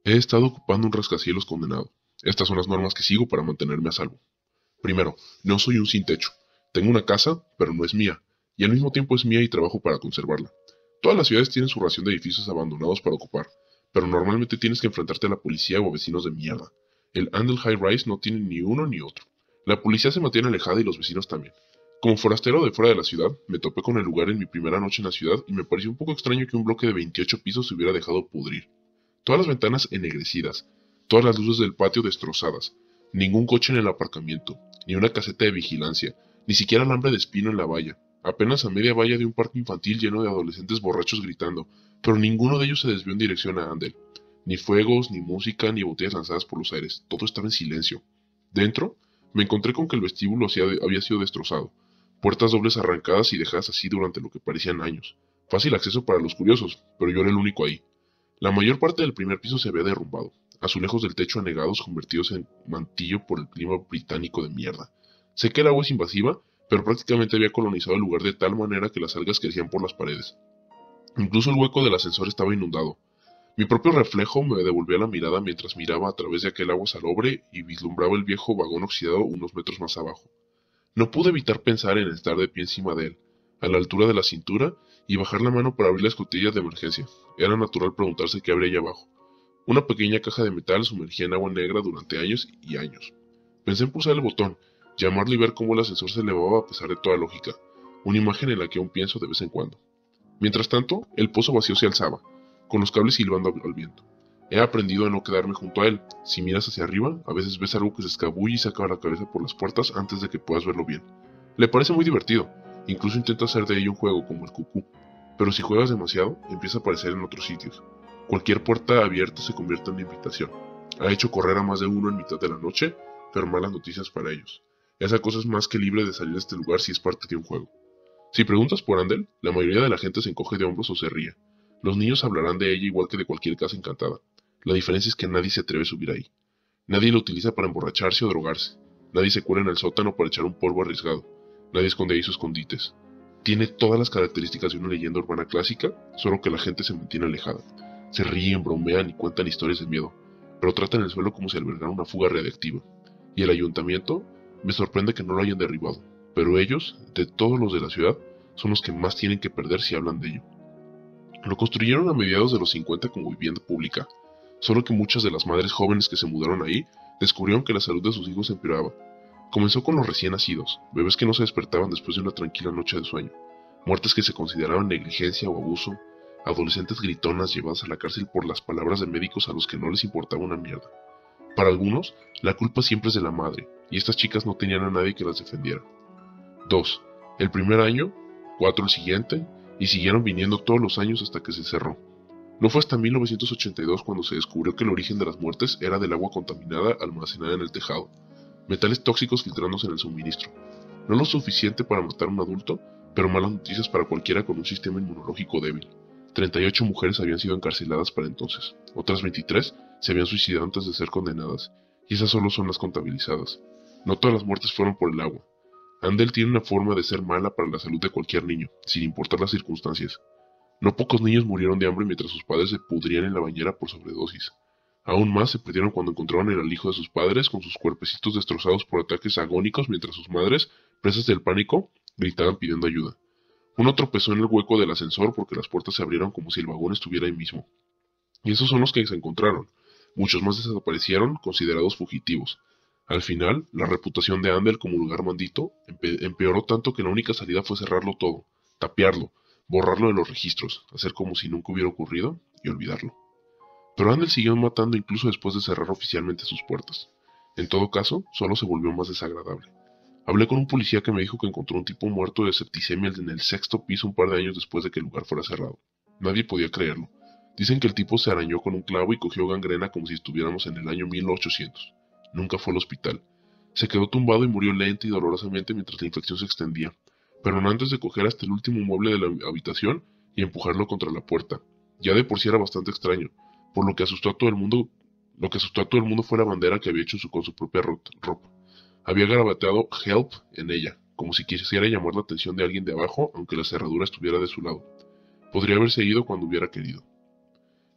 He estado ocupando un rascacielos condenado. Estas son las normas que sigo para mantenerme a salvo. Primero, no soy un sin techo. Tengo una casa, pero no es mía, y al mismo tiempo es mía y trabajo para conservarla. Todas las ciudades tienen su ración de edificios abandonados para ocupar, pero normalmente tienes que enfrentarte a la policía o a vecinos de mierda. El Andel High Rise no tiene ni uno ni otro. La policía se mantiene alejada y los vecinos también. Como forastero de fuera de la ciudad, me topé con el lugar en mi primera noche en la ciudad y me pareció un poco extraño que un bloque de 28 pisos se hubiera dejado pudrir. Todas las ventanas ennegrecidas, todas las luces del patio destrozadas, ningún coche en el aparcamiento, ni una caseta de vigilancia, ni siquiera alambre de espino en la valla, apenas a media valla de un parque infantil lleno de adolescentes borrachos gritando, pero ninguno de ellos se desvió en dirección a Andel. Ni fuegos, ni música, ni botellas lanzadas por los aires, todo estaba en silencio. Dentro, me encontré con que el vestíbulo había sido destrozado, puertas dobles arrancadas y dejadas así durante lo que parecían años. Fácil acceso para los curiosos, pero yo era el único ahí. La mayor parte del primer piso se había derrumbado, azulejos del techo anegados convertidos en mantillo por el clima británico de mierda. Sé que el agua es invasiva, pero prácticamente había colonizado el lugar de tal manera que las algas crecían por las paredes. Incluso el hueco del ascensor estaba inundado. Mi propio reflejo me devolvía la mirada mientras miraba a través de aquel agua salobre y vislumbraba el viejo vagón oxidado unos metros más abajo. No pude evitar pensar en estar de pie encima de él, a la altura de la cintura, y bajar la mano para abrir las escotillas de emergencia. Era natural preguntarse qué habría allá abajo. Una pequeña caja de metal sumergida en agua negra durante años y años. Pensé en pulsar el botón, llamarlo y ver cómo el ascensor se elevaba a pesar de toda lógica, una imagen en la que aún pienso de vez en cuando. Mientras tanto, el pozo vacío se alzaba, con los cables silbando al viento. He aprendido a no quedarme junto a él. Si miras hacia arriba, a veces ves algo que se escabulle y saca la cabeza por las puertas antes de que puedas verlo bien. Le parece muy divertido, incluso intenta hacer de ello un juego como el cucú. Pero si juegas demasiado, empieza a aparecer en otros sitios. Cualquier puerta abierta se convierte en una invitación. Ha hecho correr a más de uno en mitad de la noche, pero malas noticias para ellos. Esa cosa es más que libre de salir de este lugar si es parte de un juego. Si preguntas por Andel, la mayoría de la gente se encoge de hombros o se ríe. Los niños hablarán de ella igual que de cualquier casa encantada. La diferencia es que nadie se atreve a subir ahí. Nadie lo utiliza para emborracharse o drogarse. Nadie se cuela en el sótano para echar un polvo arriesgado. Nadie esconde ahí sus escondites. Tiene todas las características de una leyenda urbana clásica, solo que la gente se mantiene alejada. Se ríen, bromean y cuentan historias de miedo, pero tratan el suelo como si albergara una fuga radiactiva. Y el ayuntamiento, me sorprende que no lo hayan derribado, pero ellos, de todos los de la ciudad, son los que más tienen que perder si hablan de ello. Lo construyeron a mediados de los 50 como vivienda pública, solo que muchas de las madres jóvenes que se mudaron ahí descubrieron que la salud de sus hijos empeoraba. Comenzó con los recién nacidos, bebés que no se despertaban después de una tranquila noche de sueño, muertes que se consideraban negligencia o abuso, adolescentes gritonas llevadas a la cárcel por las palabras de médicos a los que no les importaba una mierda. Para algunos, la culpa siempre es de la madre, y estas chicas no tenían a nadie que las defendiera. 2. El primer año, 4 el siguiente, y siguieron viniendo todos los años hasta que se cerró. No fue hasta 1982 cuando se descubrió que el origen de las muertes era del agua contaminada almacenada en el tejado, metales tóxicos filtrándose en el suministro. No lo suficiente para matar a un adulto, pero malas noticias para cualquiera con un sistema inmunológico débil. 38 mujeres habían sido encarceladas para entonces, otras 23 se habían suicidado antes de ser condenadas, y esas solo son las contabilizadas. No todas las muertes fueron por el agua. Andel tiene una forma de ser mala para la salud de cualquier niño, sin importar las circunstancias. No pocos niños murieron de hambre mientras sus padres se pudrían en la bañera por sobredosis. Aún más se perdieron cuando encontraban el alijo de sus padres con sus cuerpecitos destrozados por ataques agónicos mientras sus madres, presas del pánico, gritaban pidiendo ayuda. Uno tropezó en el hueco del ascensor porque las puertas se abrieron como si el vagón estuviera ahí mismo. Y esos son los que se encontraron. Muchos más desaparecieron, considerados fugitivos. Al final, la reputación de Andel como lugar maldito empeoró tanto que la única salida fue cerrarlo todo, tapiarlo, borrarlo de los registros, hacer como si nunca hubiera ocurrido y olvidarlo. Pero Andel siguió matando incluso después de cerrar oficialmente sus puertas. En todo caso, solo se volvió más desagradable. Hablé con un policía que me dijo que encontró un tipo muerto de septicemia en el sexto piso un par de años después de que el lugar fuera cerrado. Nadie podía creerlo. Dicen que el tipo se arañó con un clavo y cogió gangrena como si estuviéramos en el año 1800. Nunca fue al hospital. Se quedó tumbado y murió lenta y dolorosamente mientras la infección se extendía, pero no antes de coger hasta el último mueble de la habitación y empujarlo contra la puerta. Ya de por sí era bastante extraño, por lo que asustó a todo el mundo. Lo que asustó a todo el mundo fue la bandera que había hecho con su propia ropa. Había garabateado "Help" en ella, como si quisiera llamar la atención de alguien de abajo, aunque la cerradura estuviera de su lado. Podría haberse ido cuando hubiera querido.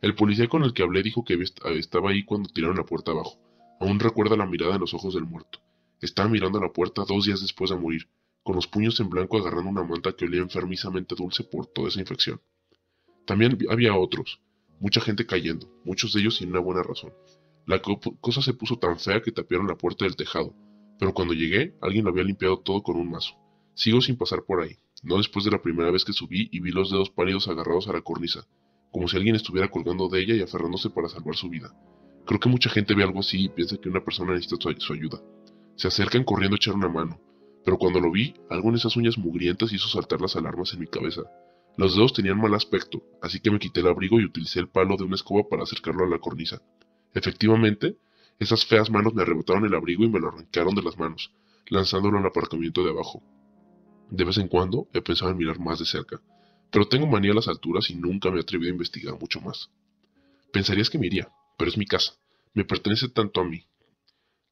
El policía con el que hablé dijo que estaba ahí cuando tiraron la puerta abajo. Aún recuerda la mirada en los ojos del muerto. Estaba mirando a la puerta 2 días después de morir, con los puños en blanco agarrando una manta que olía enfermizamente dulce por toda esa infección. También había otros, mucha gente cayendo, muchos de ellos sin una buena razón. La cosa se puso tan fea que tapiaron la puerta del tejado, pero cuando llegué, alguien lo había limpiado todo con un mazo. Sigo sin pasar por ahí, no después de la primera vez que subí y vi los dedos pálidos agarrados a la cornisa, como si alguien estuviera colgando de ella y aferrándose para salvar su vida. Creo que mucha gente ve algo así y piensa que una persona necesita su ayuda. Se acercan corriendo a echar una mano, pero cuando lo vi, algo en esas uñas mugrientas hizo saltar las alarmas en mi cabeza. Los dedos tenían mal aspecto, así que me quité el abrigo y utilicé el palo de una escoba para acercarlo a la cornisa. Efectivamente, esas feas manos me arrebataron el abrigo y me lo arrancaron de las manos, lanzándolo al aparcamiento de abajo. De vez en cuando he pensado en mirar más de cerca, pero tengo manía a las alturas y nunca me he atrevido a investigar mucho más. Pensarías que me iría, pero es mi casa. Me pertenece tanto a mí.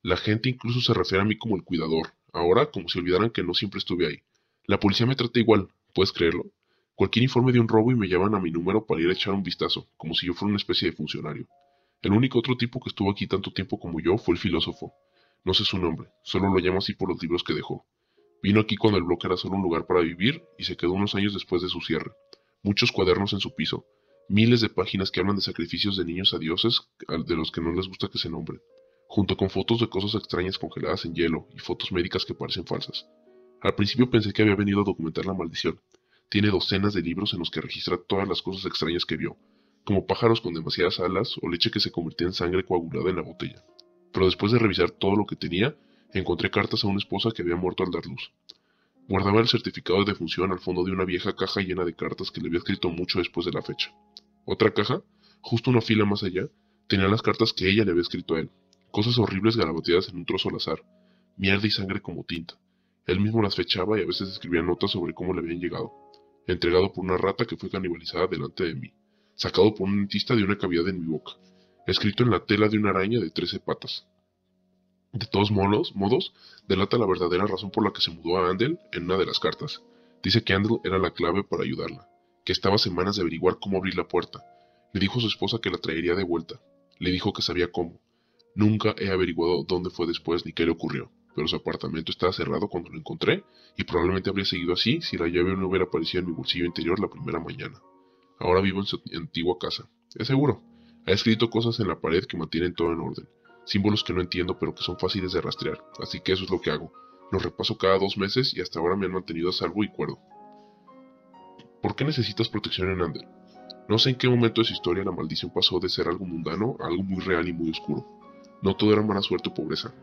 La gente incluso se refiere a mí como el cuidador, ahora como si olvidaran que no siempre estuve ahí. La policía me trata igual, ¿puedes creerlo? Cualquier informe de un robo y me llaman a mi número para ir a echar un vistazo, como si yo fuera una especie de funcionario. El único otro tipo que estuvo aquí tanto tiempo como yo fue el filósofo. No sé su nombre, solo lo llamo así por los libros que dejó. Vino aquí cuando el bloque era solo un lugar para vivir y se quedó unos años después de su cierre. Muchos cuadernos en su piso, miles de páginas que hablan de sacrificios de niños a dioses de los que no les gusta que se nombren, junto con fotos de cosas extrañas congeladas en hielo y fotos médicas que parecen falsas. Al principio pensé que había venido a documentar la maldición. Tiene docenas de libros en los que registra todas las cosas extrañas que vio, como pájaros con demasiadas alas o leche que se convertía en sangre coagulada en la botella. Pero después de revisar todo lo que tenía, encontré cartas a una esposa que había muerto al dar luz. Guardaba el certificado de defunción al fondo de una vieja caja llena de cartas que le había escrito mucho después de la fecha. Otra caja, justo una fila más allá, tenía las cartas que ella le había escrito a él. Cosas horribles garabateadas en un trozo al azar. Mierda y sangre como tinta. Él mismo las fechaba y a veces escribía notas sobre cómo le habían llegado. Entregado por una rata que fue canibalizada delante de mí. Sacado por un dentista de una cavidad en mi boca. Escrito en la tela de una araña de 13 patas. De todos modos, delata la verdadera razón por la que se mudó a Andel en una de las cartas. Dice que Andel era la clave para ayudarla, que estaba a semanas de averiguar cómo abrir la puerta. Le dijo a su esposa que la traería de vuelta. Le dijo que sabía cómo. Nunca he averiguado dónde fue después ni qué le ocurrió, pero su apartamento estaba cerrado cuando lo encontré y probablemente habría seguido así si la llave no hubiera aparecido en mi bolsillo interior la primera mañana. Ahora vivo en su antigua casa. Es seguro. Ha escrito cosas en la pared que mantienen todo en orden. Símbolos que no entiendo pero que son fáciles de rastrear, así que eso es lo que hago. Los repaso cada 2 meses y hasta ahora me han mantenido a salvo y cuerdo. ¿Por qué necesitas protección en Ander? No sé en qué momento de su historia la maldición pasó de ser algo mundano a algo muy real y muy oscuro. No todo era mala suerte o pobreza.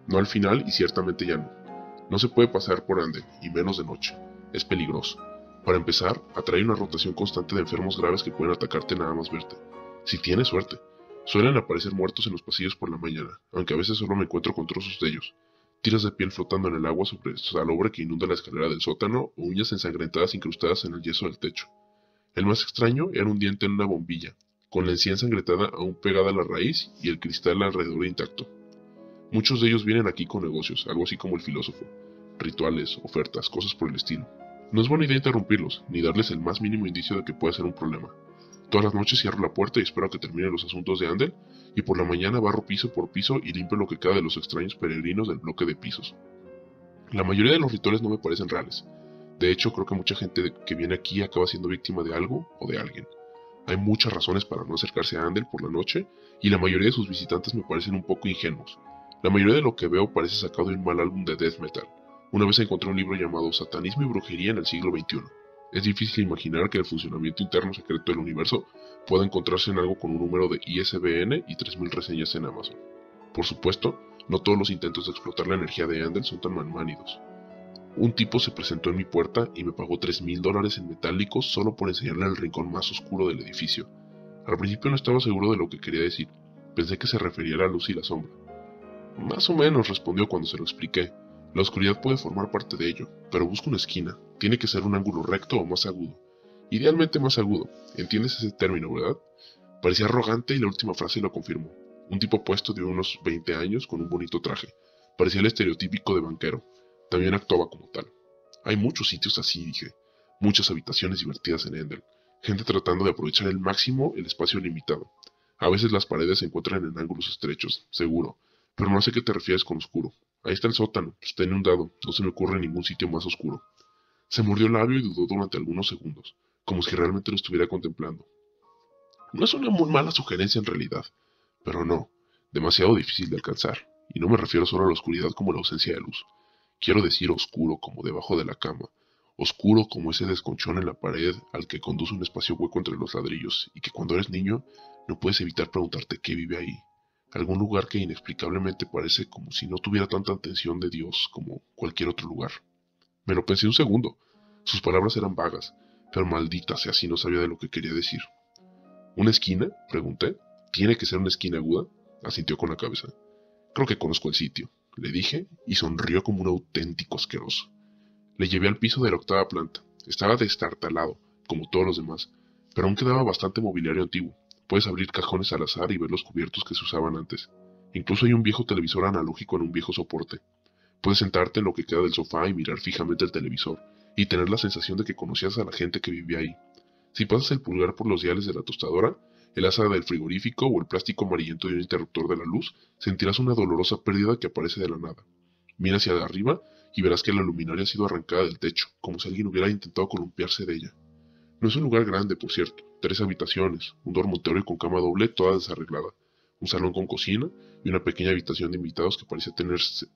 No al final y ciertamente ya no. No se puede pasar por Ander, y menos de noche. Es peligroso. Para empezar, atrae una rotación constante de enfermos graves que pueden atacarte nada más verte. Si tienes suerte. Suelen aparecer muertos en los pasillos por la mañana, aunque a veces solo me encuentro con trozos de ellos. Tiras de piel flotando en el agua sobre salobre que inunda la escalera del sótano o uñas ensangrentadas incrustadas en el yeso del techo. El más extraño era un diente en una bombilla, con la encía ensangrentada aún pegada a la raíz y el cristal alrededor intacto. Muchos de ellos vienen aquí con negocios, algo así como el filósofo. Rituales, ofertas, cosas por el estilo. No es buena idea interrumpirlos, ni darles el más mínimo indicio de que pueda ser un problema. Todas las noches cierro la puerta y espero a que terminen los asuntos de Andel, y por la mañana barro piso por piso y limpio lo que queda de los extraños peregrinos del bloque de pisos. La mayoría de los rituales no me parecen reales. De hecho, creo que mucha gente que viene aquí acaba siendo víctima de algo o de alguien. Hay muchas razones para no acercarse a Andel por la noche, y la mayoría de sus visitantes me parecen un poco ingenuos. La mayoría de lo que veo parece sacado de un mal álbum de death metal. Una vez encontré un libro llamado Satanismo y Brujería en el siglo XXI. Es difícil imaginar que el funcionamiento interno secreto del universo pueda encontrarse en algo con un número de ISBN y 3000 reseñas en Amazon. Por supuesto, no todos los intentos de explotar la energía de Andel son tan manidos. Un tipo se presentó en mi puerta y me pagó $3000 en metálicos solo por enseñarle el rincón más oscuro del edificio. Al principio no estaba seguro de lo que quería decir. Pensé que se refería a la luz y la sombra. Más o menos, respondió cuando se lo expliqué. La oscuridad puede formar parte de ello, pero busca una esquina. Tiene que ser un ángulo recto o más agudo. Idealmente más agudo. ¿Entiendes ese término, verdad? Parecía arrogante y la última frase lo confirmó. Un tipo puesto de unos 20 años con un bonito traje. Parecía el estereotípico de banquero. También actuaba como tal. Hay muchos sitios así, dije. Muchas habitaciones divertidas en Ender. Gente tratando de aprovechar al máximo el espacio limitado. A veces las paredes se encuentran en ángulos estrechos, seguro, pero no sé qué te refieres con oscuro. Ahí está el sótano, está inundado, no se me ocurre ningún sitio más oscuro. Se mordió el labio y dudó durante algunos segundos, como si realmente lo estuviera contemplando. No es una muy mala sugerencia en realidad, pero no, demasiado difícil de alcanzar, y no me refiero solo a la oscuridad como la ausencia de luz. Quiero decir oscuro como debajo de la cama, oscuro como ese desconchón en la pared al que conduce un espacio hueco entre los ladrillos, y que cuando eres niño no puedes evitar preguntarte qué vive ahí. Algún lugar que inexplicablemente parece como si no tuviera tanta atención de Dios como cualquier otro lugar. Me lo pensé un segundo. Sus palabras eran vagas, pero maldita sea si no sabía de lo que quería decir. ¿Una esquina? Pregunté. ¿Tiene que ser una esquina aguda? Asintió con la cabeza. Creo que conozco el sitio, le dije, y sonrió como un auténtico asqueroso. Le llevé al piso de la octava planta. Estaba destartalado, como todos los demás, pero aún quedaba bastante mobiliario antiguo. Puedes abrir cajones al azar y ver los cubiertos que se usaban antes. Incluso hay un viejo televisor analógico en un viejo soporte. Puedes sentarte en lo que queda del sofá y mirar fijamente el televisor, y tener la sensación de que conocías a la gente que vivía ahí. Si pasas el pulgar por los diales de la tostadora, el asa del frigorífico o el plástico amarillento de un interruptor de la luz, sentirás una dolorosa pérdida que aparece de la nada. Mira hacia arriba y verás que la luminaria ha sido arrancada del techo, como si alguien hubiera intentado columpiarse de ella. No es un lugar grande, por cierto. 3 habitaciones, un dormitorio con cama doble toda desarreglada, un salón con cocina y una pequeña habitación de invitados que parecía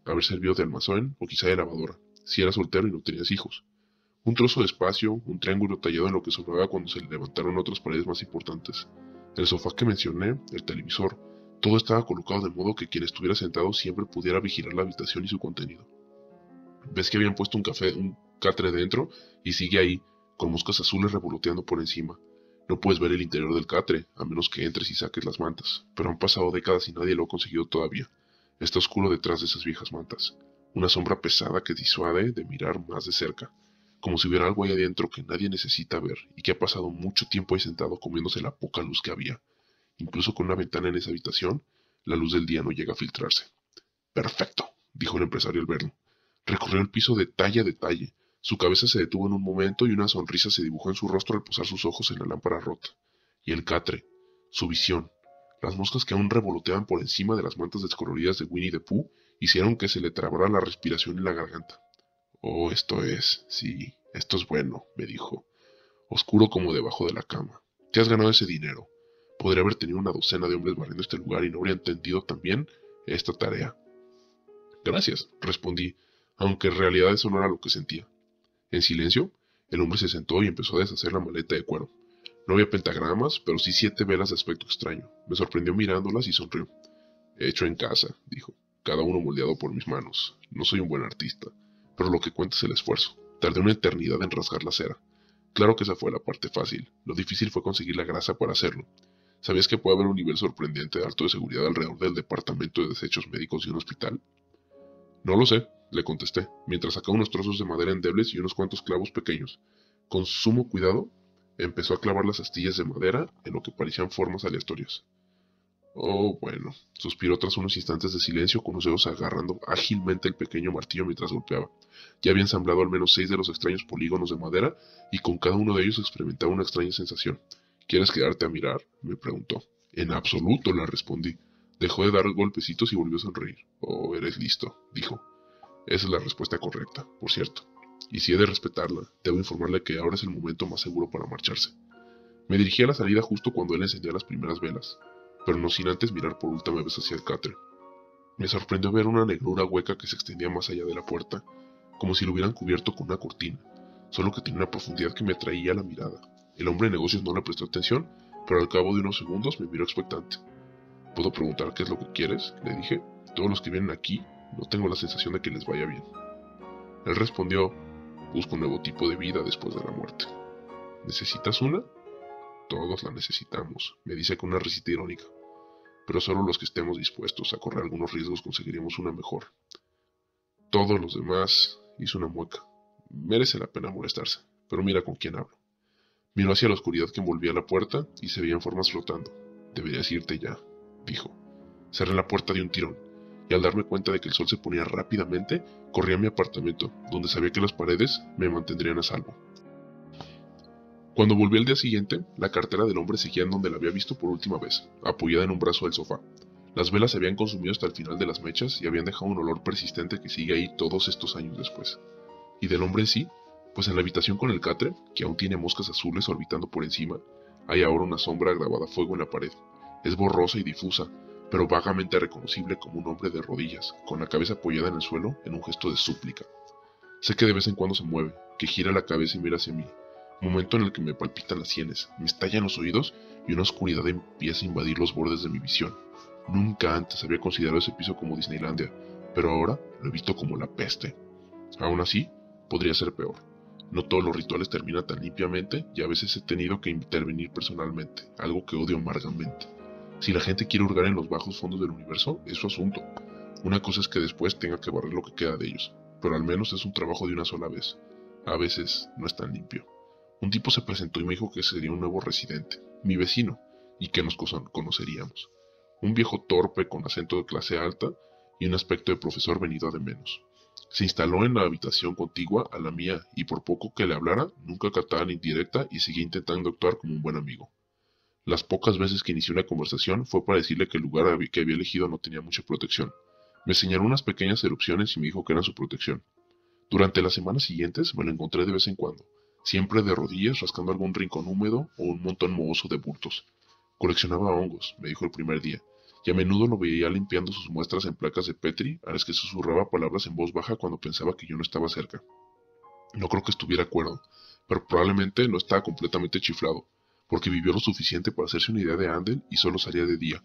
haber servido de almacén o quizá de lavadora, si eras soltero y no tenías hijos. Un trozo de espacio, un triángulo tallado en lo que sobraba cuando se levantaron otras paredes más importantes. El sofá que mencioné, el televisor, todo estaba colocado de modo que quien estuviera sentado siempre pudiera vigilar la habitación y su contenido. Ves que habían puesto un catre dentro y sigue ahí, con moscas azules revoloteando por encima. No puedes ver el interior del catre, a menos que entres y saques las mantas, pero han pasado décadas y nadie lo ha conseguido todavía. Está oscuro detrás de esas viejas mantas, una sombra pesada que disuade de mirar más de cerca, como si hubiera algo ahí adentro que nadie necesita ver y que ha pasado mucho tiempo ahí sentado comiéndose la poca luz que había. Incluso con una ventana en esa habitación, la luz del día no llega a filtrarse. Perfecto, dijo el empresario al verlo. Recorrió el piso detalle a detalle. Su cabeza se detuvo en un momento y una sonrisa se dibujó en su rostro al posar sus ojos en la lámpara rota. Y el catre, su visión, las moscas que aún revoloteaban por encima de las mantas descoloridas de Winnie the Pooh, hicieron que se le trabara la respiración en la garganta. Oh, sí, esto es bueno, me dijo, oscuro como debajo de la cama. Te has ganado ese dinero. Podría haber tenido una docena de hombres barriendo este lugar y no habría entendido también esta tarea. Gracias, respondí, aunque en realidad eso no era lo que sentía. En silencio, el hombre se sentó y empezó a deshacer la maleta de cuero. No había pentagramas, pero sí 7 velas de aspecto extraño. Me sorprendió mirándolas y sonrió. Hecho en casa, dijo, cada uno moldeado por mis manos. No soy un buen artista, pero lo que cuenta es el esfuerzo. Tardé una eternidad en rasgar la cera. Claro que esa fue la parte fácil. Lo difícil fue conseguir la grasa para hacerlo. ¿Sabías que puede haber un nivel sorprendente de alto de seguridad alrededor del departamento de desechos médicos de un hospital? No lo sé, le contesté, mientras sacaba unos trozos de madera endebles y unos cuantos clavos pequeños. Con sumo cuidado, empezó a clavar las astillas de madera en lo que parecían formas aleatorias. Oh, bueno, suspiró tras unos instantes de silencio con los dedos agarrando ágilmente el pequeño martillo mientras golpeaba. Ya había ensamblado al menos 6 de los extraños polígonos de madera y con cada uno de ellos experimentaba una extraña sensación. ¿Quieres quedarte a mirar?, me preguntó. En absoluto, le respondí. Dejó de dar golpecitos y volvió a sonreír. Oh, eres listo, dijo. Esa es la respuesta correcta, por cierto. Y si he de respetarla, debo informarle que ahora es el momento más seguro para marcharse. Me dirigí a la salida justo cuando él encendía las primeras velas, pero no sin antes mirar por última vez hacia el catre. Me sorprendió ver una negrura hueca que se extendía más allá de la puerta, como si lo hubieran cubierto con una cortina, solo que tenía una profundidad que me atraía la mirada. El hombre de negocios no le prestó atención, pero al cabo de unos segundos me miró expectante. ¿Puedo preguntar qué es lo que quieres?, le dije. Todos los que vienen aquí, no tengo la sensación de que les vaya bien. Él respondió, busco un nuevo tipo de vida después de la muerte. ¿Necesitas una? Todos la necesitamos, me dice con una risita irónica. Pero solo los que estemos dispuestos a correr algunos riesgos conseguiremos una mejor. Todos los demás, hizo una mueca. Merece la pena molestarse, pero mira con quién hablo. Miró hacia la oscuridad que envolvía la puerta y se veían formas flotando. Deberías irte ya, dijo. Cerré la puerta de un tirón, y al darme cuenta de que el sol se ponía rápidamente, corrí a mi apartamento, donde sabía que las paredes me mantendrían a salvo. Cuando volví al día siguiente, la cartera del hombre seguía en donde la había visto por última vez, apoyada en un brazo del sofá. Las velas se habían consumido hasta el final de las mechas y habían dejado un olor persistente que sigue ahí todos estos años después. Y del hombre en sí, pues en la habitación con el catre, que aún tiene moscas azules orbitando por encima, hay ahora una sombra grabada a fuego en la pared. Es borrosa y difusa, pero vagamente reconocible como un hombre de rodillas, con la cabeza apoyada en el suelo en un gesto de súplica. Sé que de vez en cuando se mueve, que gira la cabeza y mira hacia mí, momento en el que me palpitan las sienes, me estallan los oídos y una oscuridad empieza a invadir los bordes de mi visión. Nunca antes había considerado ese piso como Disneylandia, pero ahora lo he visto como la peste. Aún así, podría ser peor. No todos los rituales terminan tan limpiamente y a veces he tenido que intervenir personalmente, algo que odio amargamente. Si la gente quiere hurgar en los bajos fondos del universo, es su asunto. Una cosa es que después tenga que barrer lo que queda de ellos, pero al menos es un trabajo de una sola vez. A veces no es tan limpio. Un tipo se presentó y me dijo que sería un nuevo residente, mi vecino, y que nos conoceríamos. Un viejo torpe con acento de clase alta y un aspecto de profesor venido a de menos. Se instaló en la habitación contigua a la mía y por poco que le hablara, nunca captaba la indirecta y seguía intentando actuar como un buen amigo. Las pocas veces que inicié una conversación fue para decirle que el lugar que había elegido no tenía mucha protección. Me señaló unas pequeñas erupciones y me dijo que eran su protección. Durante las semanas siguientes me lo encontré de vez en cuando, siempre de rodillas rascando algún rincón húmedo o un montón mohoso de bultos. Coleccionaba hongos, me dijo el primer día, y a menudo lo veía limpiando sus muestras en placas de Petri a las que susurraba palabras en voz baja cuando pensaba que yo no estaba cerca. No creo que estuviera cuerdo, pero probablemente no estaba completamente chiflado, porque vivió lo suficiente para hacerse una idea de Andel y solo salía de día.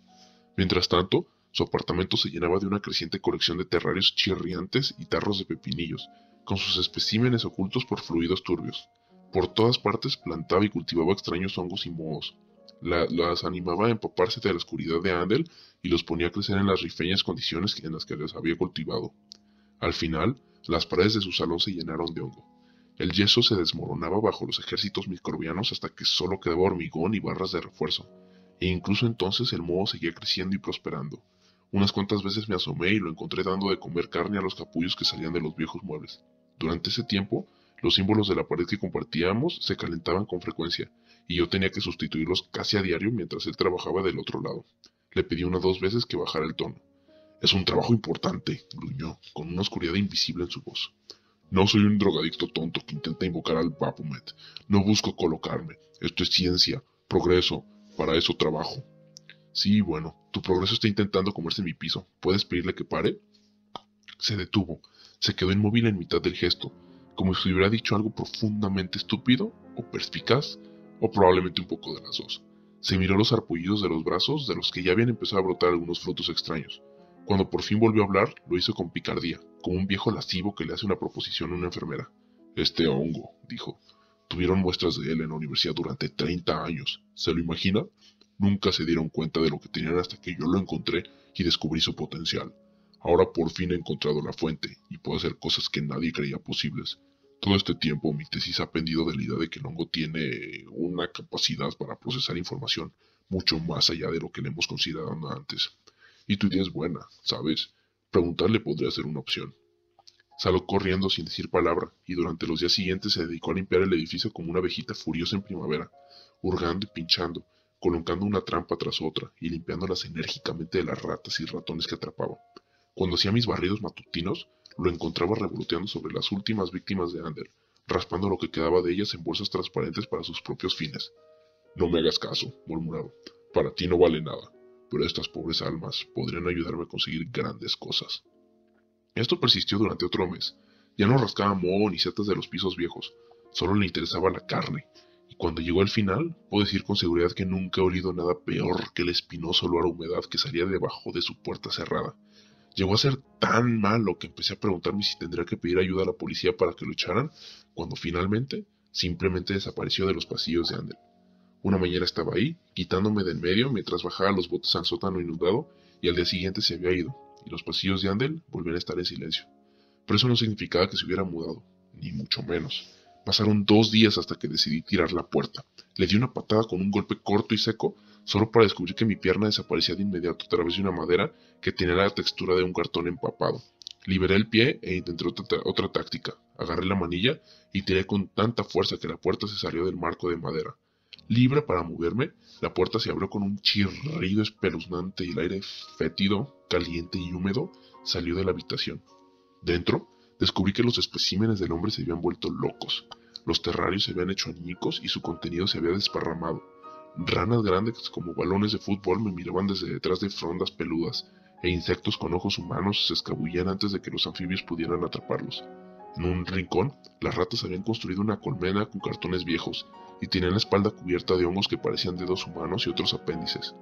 Mientras tanto, su apartamento se llenaba de una creciente colección de terrarios chirriantes y tarros de pepinillos, con sus especímenes ocultos por fluidos turbios. Por todas partes plantaba y cultivaba extraños hongos y mohos. Las animaba a empaparse de la oscuridad de Andel y los ponía a crecer en las rifeñas condiciones en las que les había cultivado. Al final, las paredes de su salón se llenaron de hongo. El yeso se desmoronaba bajo los ejércitos microbianos hasta que solo quedaba hormigón y barras de refuerzo, e incluso entonces el moho seguía creciendo y prosperando. Unas cuantas veces me asomé y lo encontré dando de comer carne a los capullos que salían de los viejos muebles. Durante ese tiempo, los símbolos de la pared que compartíamos se calentaban con frecuencia, y yo tenía que sustituirlos casi a diario mientras él trabajaba del otro lado. Le pedí 1 o 2 veces que bajara el tono. Es un trabajo importante, gruñó, con una oscuridad invisible en su voz. No soy un drogadicto tonto que intenta invocar al Baphomet. No busco colocarme. Esto es ciencia, progreso. Para eso trabajo. Sí, bueno, tu progreso está intentando comerse mi piso. ¿Puedes pedirle que pare? Se detuvo. Se quedó inmóvil en mitad del gesto, como si hubiera dicho algo profundamente estúpido, o perspicaz, o probablemente un poco de las dos. Se miró los arpullidos de los brazos, de los que ya habían empezado a brotar algunos frutos extraños. Cuando por fin volvió a hablar, lo hizo con picardía, como un viejo lascivo que le hace una proposición a una enfermera. Este hongo, dijo. Tuvieron muestras de él en la universidad durante 30 años. ¿Se lo imagina? Nunca se dieron cuenta de lo que tenían hasta que yo lo encontré y descubrí su potencial. Ahora por fin he encontrado la fuente y puedo hacer cosas que nadie creía posibles. Todo este tiempo mi tesis ha pendido de la idea de que el hongo tiene una capacidad para procesar información mucho más allá de lo que le hemos considerado antes. Y tu idea es buena, ¿sabes? Preguntarle podría ser una opción. Salió corriendo sin decir palabra, y durante los días siguientes se dedicó a limpiar el edificio como una abejita furiosa en primavera, hurgando y pinchando, colocando una trampa tras otra, y limpiándolas enérgicamente de las ratas y ratones que atrapaba. Cuando hacía mis barridos matutinos, lo encontraba revoloteando sobre las últimas víctimas de Ander, raspando lo que quedaba de ellas en bolsas transparentes para sus propios fines. No me hagas caso, murmuraba. Para ti no vale nada, pero estas pobres almas podrían ayudarme a conseguir grandes cosas. Esto persistió durante otro mes. Ya no rascaba moho ni setas de los pisos viejos, solo le interesaba la carne, y cuando llegó al final, puedo decir con seguridad que nunca he olido nada peor que el espinoso olor a humedad que salía debajo de su puerta cerrada. Llegó a ser tan malo que empecé a preguntarme si tendría que pedir ayuda a la policía para que lo echaran, cuando finalmente simplemente desapareció de los pasillos de Andel. Una mañana estaba ahí, quitándome de en medio mientras bajaba los botes al sótano inundado, y al día siguiente se había ido, y los pasillos de Andel volvían a estar en silencio. Pero eso no significaba que se hubiera mudado, ni mucho menos. Pasaron 2 días hasta que decidí tirar la puerta. Le di una patada con un golpe corto y seco, solo para descubrir que mi pierna desaparecía de inmediato a través de una madera que tenía la textura de un cartón empapado. Liberé el pie e intenté otra táctica. Agarré la manilla y tiré con tanta fuerza que la puerta se salió del marco de madera. Libre para moverme, la puerta se abrió con un chirrido espeluznante y el aire fétido, caliente y húmedo salió de la habitación. Dentro, descubrí que los especímenes del hombre se habían vuelto locos. Los terrarios se habían hecho añicos y su contenido se había desparramado. Ranas grandes como balones de fútbol me miraban desde detrás de frondas peludas, e insectos con ojos humanos se escabullían antes de que los anfibios pudieran atraparlos. En un rincón, las ratas habían construido una colmena con cartones viejos, y tenían la espalda cubierta de hongos que parecían dedos humanos y otros apéndices.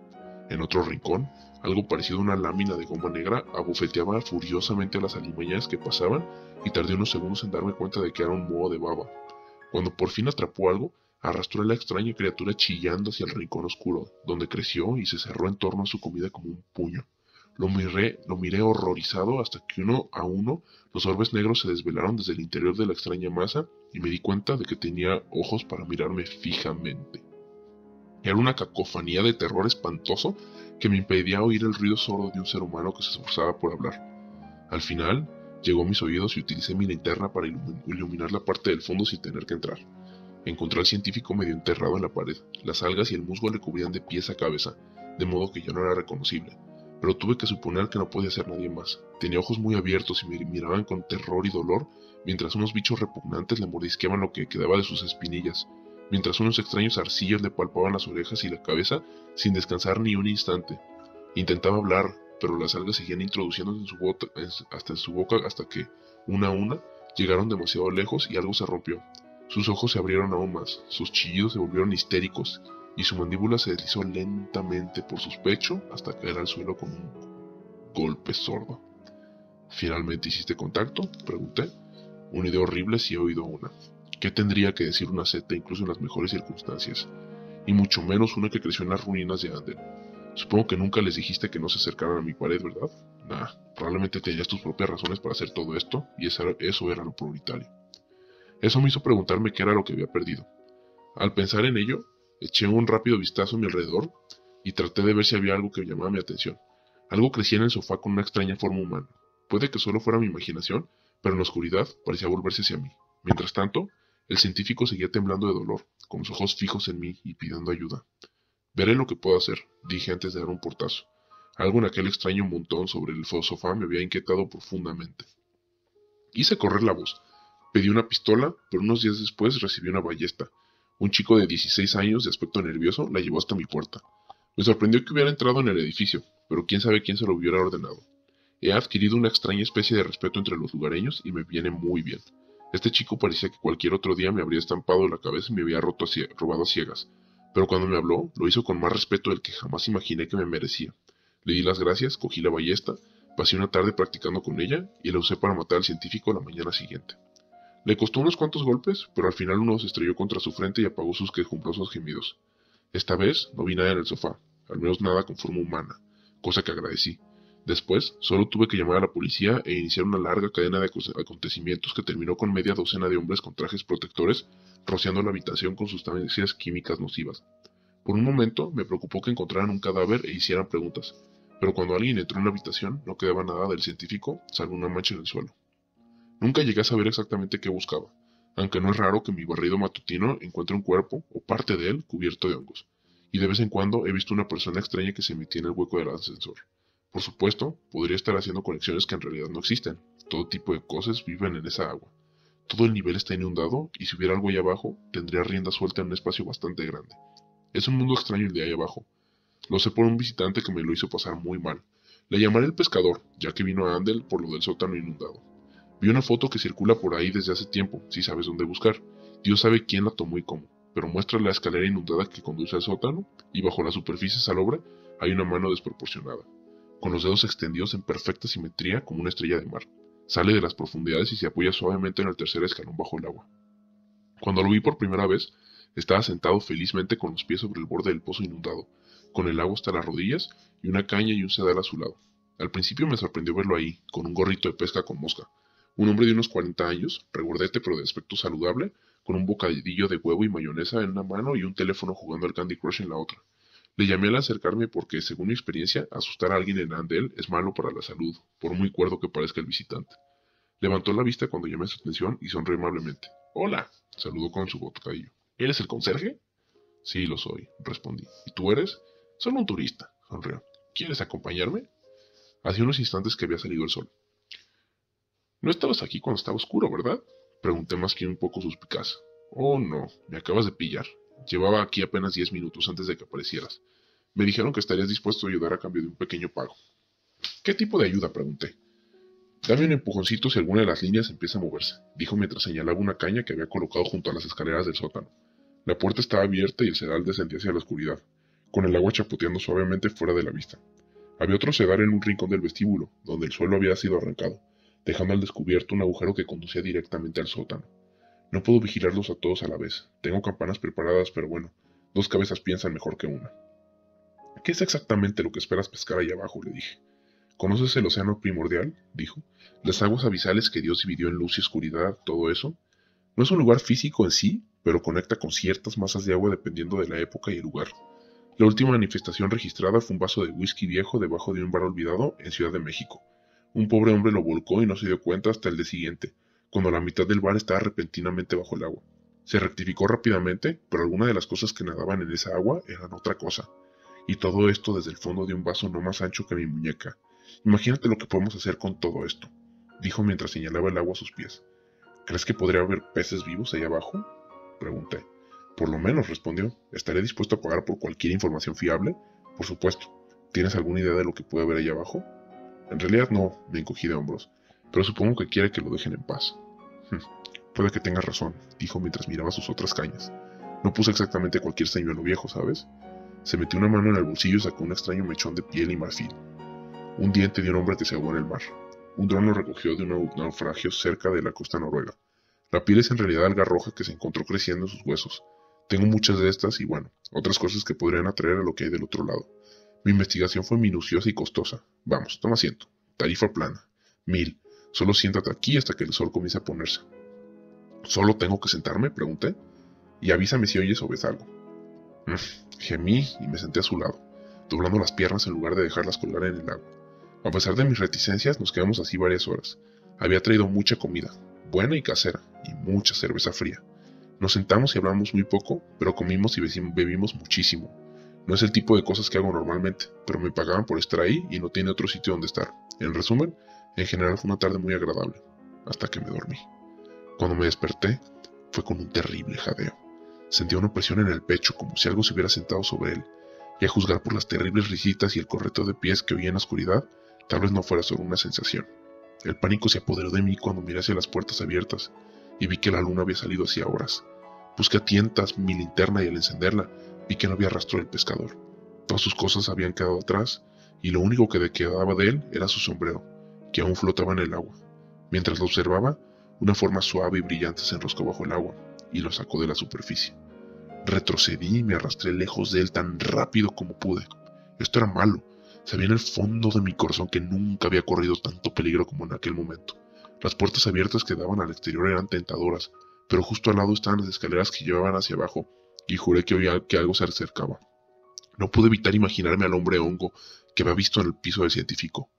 En otro rincón, algo parecido a una lámina de goma negra abofeteaba furiosamente a las alimañas que pasaban, y tardé unos segundos en darme cuenta de que era un moho de baba. Cuando por fin atrapó algo, arrastró a la extraña criatura chillando hacia el rincón oscuro, donde creció y se cerró en torno a su comida como un puño. Lo miré horrorizado hasta que uno a uno los orbes negros se desvelaron desde el interior de la extraña masa y me di cuenta de que tenía ojos para mirarme fijamente. Era una cacofonía de terror espantoso que me impedía oír el ruido sordo de un ser humano que se esforzaba por hablar. Al final, llegó a mis oídos y utilicé mi linterna para iluminar la parte del fondo sin tener que entrar. Encontré al científico medio enterrado en la pared. Las algas y el musgo le cubrían de pies a cabeza, de modo que ya no era reconocible. Pero tuve que suponer que no podía ser nadie más. Tenía ojos muy abiertos y me miraban con terror y dolor, mientras unos bichos repugnantes le mordisqueaban lo que quedaba de sus espinillas, mientras unos extraños arcillos le palpaban las orejas y la cabeza sin descansar ni un instante. Intentaba hablar, pero las algas seguían introduciéndose en su boca hasta que, una a una, llegaron demasiado lejos y algo se rompió. Sus ojos se abrieron aún más, sus chillidos se volvieron histéricos, y su mandíbula se deslizó lentamente por su pecho hasta caer al suelo con un golpe sordo. ¿Finalmente hiciste contacto?, pregunté. Una idea horrible si he oído una. ¿Qué tendría que decir una secta incluso en las mejores circunstancias? Y mucho menos una que creció en las ruinas de Andel. Supongo que nunca les dijiste que no se acercaran a mi pared, ¿verdad? Nah, probablemente tenías tus propias razones para hacer todo esto, y eso era lo prioritario. Eso me hizo preguntarme qué era lo que había perdido. Al pensar en ello, eché un rápido vistazo a mi alrededor y traté de ver si había algo que llamaba mi atención. Algo crecía en el sofá con una extraña forma humana. Puede que solo fuera mi imaginación, pero en la oscuridad parecía volverse hacia mí. Mientras tanto, el científico seguía temblando de dolor, con los ojos fijos en mí y pidiendo ayuda. Veré lo que puedo hacer, dije antes de dar un portazo. Algo en aquel extraño montón sobre el sofá me había inquietado profundamente. Hice correr la voz. Pedí una pistola, pero unos días después recibí una ballesta. Un chico de 16 años, de aspecto nervioso, la llevó hasta mi puerta. Me sorprendió que hubiera entrado en el edificio, pero quién sabe quién se lo hubiera ordenado. He adquirido una extraña especie de respeto entre los lugareños y me viene muy bien. Este chico parecía que cualquier otro día me habría estampado la cabeza y me había robado a ciegas, pero cuando me habló, lo hizo con más respeto del que jamás imaginé que me merecía. Le di las gracias, cogí la ballesta, pasé una tarde practicando con ella y la usé para matar al científico la mañana siguiente. Le costó unos cuantos golpes, pero al final uno se estrelló contra su frente y apagó sus quejumbrosos gemidos. Esta vez no vi nada en el sofá, al menos nada con forma humana, cosa que agradecí. Después, solo tuve que llamar a la policía e iniciar una larga cadena de acontecimientos que terminó con media docena de hombres con trajes protectores rociando la habitación con sustancias químicas nocivas. Por un momento me preocupó que encontraran un cadáver e hicieran preguntas, pero cuando alguien entró en la habitación no quedaba nada del científico, salvo una mancha en el suelo. Nunca llegué a saber exactamente qué buscaba, aunque no es raro que en mi barrido matutino encuentre un cuerpo, o parte de él, cubierto de hongos, y de vez en cuando he visto una persona extraña que se metía en el hueco del ascensor. Por supuesto, podría estar haciendo conexiones que en realidad no existen. Todo tipo de cosas viven en esa agua. Todo el nivel está inundado, y si hubiera algo ahí abajo, tendría rienda suelta en un espacio bastante grande. Es un mundo extraño el de ahí abajo. Lo sé por un visitante que me lo hizo pasar muy mal. Le llamaré el pescador, ya que vino a Andel por lo del sótano inundado. Vi una foto que circula por ahí desde hace tiempo, si sabes dónde buscar. Dios sabe quién la tomó y cómo, pero muestra la escalera inundada que conduce al sótano, y bajo la superficie salobre hay una mano desproporcionada, con los dedos extendidos en perfecta simetría como una estrella de mar. Sale de las profundidades y se apoya suavemente en el tercer escalón bajo el agua. Cuando lo vi por primera vez, estaba sentado felizmente con los pies sobre el borde del pozo inundado, con el agua hasta las rodillas y una caña y un sedal a su lado. Al principio me sorprendió verlo ahí, con un gorrito de pesca con mosca. Un hombre de unos 40 años, regordete pero de aspecto saludable, con un bocadillo de huevo y mayonesa en una mano y un teléfono jugando al Candy Crush en la otra. Le llamé al acercarme porque, según mi experiencia, asustar a alguien en Andel es malo para la salud, por muy cuerdo que parezca el visitante. Levantó la vista cuando llamé su atención y sonrió amablemente. Hola, saludó con su bocadillo. ¿Eres el conserje? Sí, lo soy, respondí. ¿Y tú eres? Solo un turista, sonrió. ¿Quieres acompañarme? Hacía unos instantes que había salido el sol. No estabas aquí cuando estaba oscuro, ¿verdad? Pregunté más que un poco suspicaz. Oh, no, me acabas de pillar. Llevaba aquí apenas 10 minutos antes de que aparecieras. Me dijeron que estarías dispuesto a ayudar a cambio de un pequeño pago. ¿Qué tipo de ayuda? Pregunté. Dame un empujoncito si alguna de las líneas empieza a moverse, dijo mientras señalaba una caña que había colocado junto a las escaleras del sótano. La puerta estaba abierta y el sedal descendía hacia la oscuridad, con el agua chapoteando suavemente fuera de la vista. Había otro sedal en un rincón del vestíbulo, donde el suelo había sido arrancado, dejando al descubierto un agujero que conducía directamente al sótano. No puedo vigilarlos a todos a la vez. Tengo campanas preparadas, pero bueno, dos cabezas piensan mejor que una. ¿Qué es exactamente lo que esperas pescar ahí abajo?, le dije. ¿Conoces el océano primordial?, dijo. Las aguas abisales que Dios dividió en luz y oscuridad, todo eso. No es un lugar físico en sí, pero conecta con ciertas masas de agua dependiendo de la época y el lugar. La última manifestación registrada fue un vaso de whisky viejo debajo de un bar olvidado en Ciudad de México. Un pobre hombre lo volcó y no se dio cuenta hasta el día siguiente, cuando la mitad del bar estaba repentinamente bajo el agua. Se rectificó rápidamente, pero algunas de las cosas que nadaban en esa agua eran otra cosa. Y todo esto desde el fondo de un vaso no más ancho que mi muñeca. Imagínate lo que podemos hacer con todo esto, dijo mientras señalaba el agua a sus pies. ¿Crees que podría haber peces vivos ahí abajo?, pregunté. Por lo menos, respondió. ¿Estaré dispuesto a pagar por cualquier información fiable? Por supuesto. ¿Tienes alguna idea de lo que puede haber ahí abajo? En realidad no, me encogí de hombros, pero supongo que quiere que lo dejen en paz. Puede que tengas razón, dijo mientras miraba sus otras cañas. No puse exactamente cualquier señuelo viejo, ¿sabes? Se metió una mano en el bolsillo y sacó un extraño mechón de piel y marfil. Un diente de un hombre que se ahogó en el mar. Un dron lo recogió de un naufragio cerca de la costa noruega. La piel es en realidad alga roja que se encontró creciendo en sus huesos. Tengo muchas de estas y bueno, otras cosas que podrían atraer a lo que hay del otro lado. Mi investigación fue minuciosa y costosa. Vamos, toma asiento. Tarifa plana. 1000. Solo siéntate aquí hasta que el sol comience a ponerse. ¿Solo tengo que sentarme?, pregunté. Y avísame si oyes o ves algo. Gemí y me senté a su lado, doblando las piernas en lugar de dejarlas colgar en el agua. A pesar de mis reticencias, nos quedamos así varias horas. Había traído mucha comida, buena y casera, y mucha cerveza fría. Nos sentamos y hablamos muy poco, pero comimos y bebimos muchísimo. No es el tipo de cosas que hago normalmente, pero me pagaban por estar ahí y no tiene otro sitio donde estar. En resumen, en general fue una tarde muy agradable, hasta que me dormí. Cuando me desperté, fue con un terrible jadeo. Sentía una presión en el pecho, como si algo se hubiera sentado sobre él, y a juzgar por las terribles risitas y el correteo de pies que oía en la oscuridad, tal vez no fuera solo una sensación. El pánico se apoderó de mí cuando miré hacia las puertas abiertas, y vi que la luna había salido hacía horas. Busqué a tientas mi linterna y al encenderla, vi que no había rastro del pescador. Todas sus cosas habían quedado atrás, y lo único que quedaba de él era su sombrero, que aún flotaba en el agua. Mientras lo observaba, una forma suave y brillante se enroscó bajo el agua, y lo sacó de la superficie. Retrocedí y me arrastré lejos de él tan rápido como pude. Esto era malo. Sabía en el fondo de mi corazón que nunca había corrido tanto peligro como en aquel momento. Las puertas abiertas que daban al exterior eran tentadoras, pero justo al lado estaban las escaleras que llevaban hacia abajo, y juré que oía que algo se acercaba. No pude evitar imaginarme al hombre hongo que había visto en el piso del científico.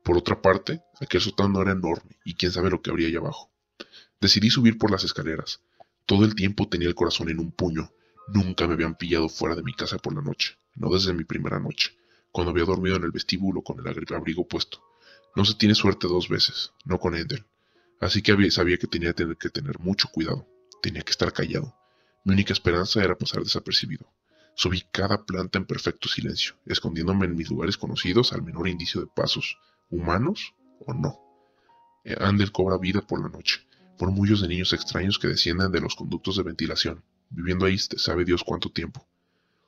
Por otra parte, aquel sótano era enorme, y quién sabe lo que habría allá abajo. Decidí subir por las escaleras. Todo el tiempo tenía el corazón en un puño. Nunca me habían pillado fuera de mi casa por la noche, no desde mi primera noche, cuando había dormido en el vestíbulo con el abrigo puesto. No se tiene suerte dos veces, no con Endel. Así que sabía que tenía que tener mucho cuidado. Tenía que estar callado. Mi única esperanza era pasar desapercibido. Subí cada planta en perfecto silencio, escondiéndome en mis lugares conocidos al menor indicio de pasos, humanos o no. Andel cobra vida por la noche, por murmullos de niños extraños que descienden de los conductos de ventilación, viviendo ahí sabe Dios cuánto tiempo.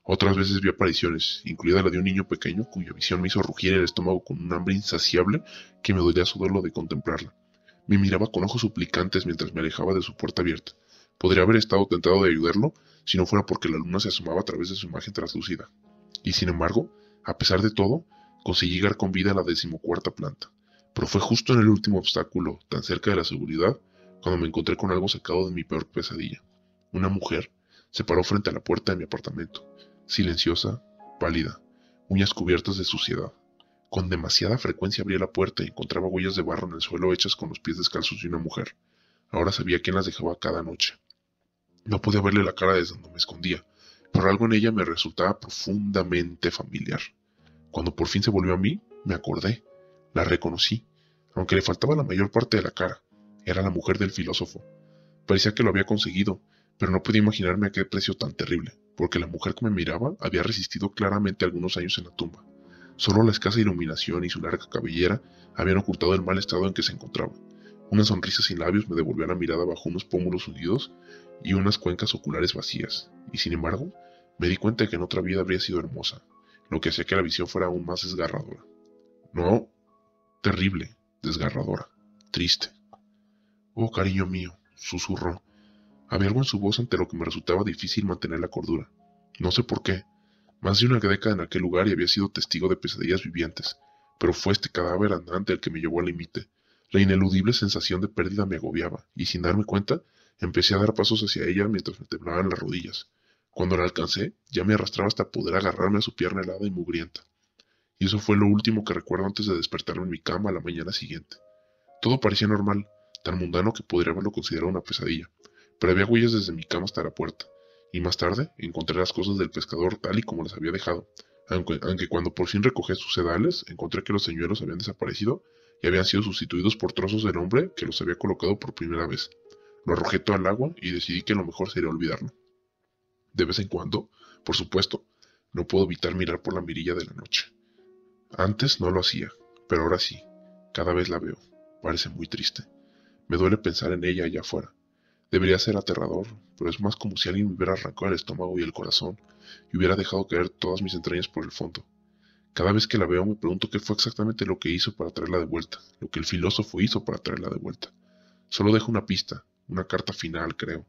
Otras veces vi apariciones, incluida la de un niño pequeño cuya visión me hizo rugir el estómago con un hambre insaciable que me dolía solo de contemplarla. Me miraba con ojos suplicantes mientras me alejaba de su puerta abierta. Podría haber estado tentado de ayudarlo si no fuera porque la luna se asomaba a través de su imagen translúcida. Y sin embargo, a pesar de todo, conseguí llegar con vida a la 14ª planta. Pero fue justo en el último obstáculo, tan cerca de la seguridad, cuando me encontré con algo sacado de mi peor pesadilla. Una mujer se paró frente a la puerta de mi apartamento, silenciosa, pálida, uñas cubiertas de suciedad. Con demasiada frecuencia abría la puerta y encontraba huellas de barro en el suelo hechas con los pies descalzos de una mujer. Ahora sabía quién las dejaba cada noche. No podía verle la cara desde donde me escondía, pero algo en ella me resultaba profundamente familiar. Cuando por fin se volvió a mí, me acordé. La reconocí, aunque le faltaba la mayor parte de la cara. Era la mujer del filósofo. Parecía que lo había conseguido, pero no podía imaginarme a qué precio tan terrible, porque la mujer que me miraba había resistido claramente algunos años en la tumba. Solo la escasa iluminación y su larga cabellera habían ocultado el mal estado en que se encontraba. Una sonrisa sin labios me devolvió la mirada bajo unos pómulos hundidos y unas cuencas oculares vacías, y sin embargo, me di cuenta de que en otra vida habría sido hermosa, lo que hacía que la visión fuera aún más desgarradora. No, terrible, desgarradora, triste. Oh, cariño mío, susurró. Había algo en su voz ante lo que me resultaba difícil mantener la cordura. No sé por qué. Más de una década en aquel lugar y había sido testigo de pesadillas vivientes, pero fue este cadáver andante el que me llevó al límite. La ineludible sensación de pérdida me agobiaba, y sin darme cuenta, empecé a dar pasos hacia ella mientras me temblaban las rodillas. Cuando la alcancé, ya me arrastraba hasta poder agarrarme a su pierna helada y mugrienta. Y eso fue lo último que recuerdo antes de despertarme en mi cama a la mañana siguiente. Todo parecía normal, tan mundano que podría haberlo considerado una pesadilla, pero había huellas desde mi cama hasta la puerta, y más tarde encontré las cosas del pescador tal y como las había dejado, aunque cuando por fin recogí sus sedales, encontré que los señuelos habían desaparecido y habían sido sustituidos por trozos del hombre que los había colocado por primera vez. Lo arrojé todo al agua y decidí que lo mejor sería olvidarlo. De vez en cuando, por supuesto, no puedo evitar mirar por la mirilla de la noche. Antes no lo hacía, pero ahora sí, cada vez la veo. Parece muy triste. Me duele pensar en ella allá afuera. Debería ser aterrador, pero es más como si alguien me hubiera arrancado el estómago y el corazón y hubiera dejado caer todas mis entrañas por el fondo. Cada vez que la veo me pregunto qué fue exactamente lo que hizo para traerla de vuelta, lo que el filósofo hizo para traerla de vuelta. Solo deja una pista, una carta final, creo.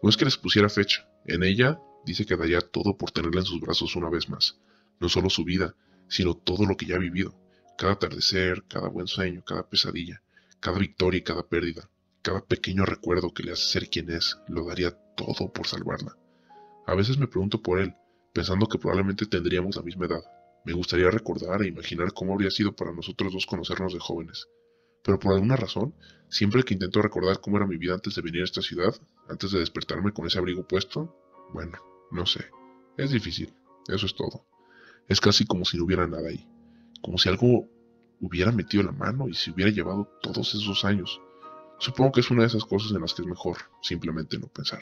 No es que les pusiera fecha. En ella dice que daría todo por tenerla en sus brazos una vez más. No solo su vida, sino todo lo que ya ha vivido. Cada atardecer, cada buen sueño, cada pesadilla, cada victoria y cada pérdida. Cada pequeño recuerdo que le hace ser quien es, lo daría todo por salvarla. A veces me pregunto por él, pensando que probablemente tendríamos la misma edad. Me gustaría recordar e imaginar cómo habría sido para nosotros dos conocernos de jóvenes. Pero por alguna razón, siempre que intento recordar cómo era mi vida antes de venir a esta ciudad, antes de despertarme con ese abrigo puesto, bueno, no sé. Es difícil, eso es todo. Es casi como si no hubiera nada ahí. Como si algo hubiera metido la mano y se hubiera llevado todos esos años. Supongo que es una de esas cosas en las que es mejor simplemente no pensar.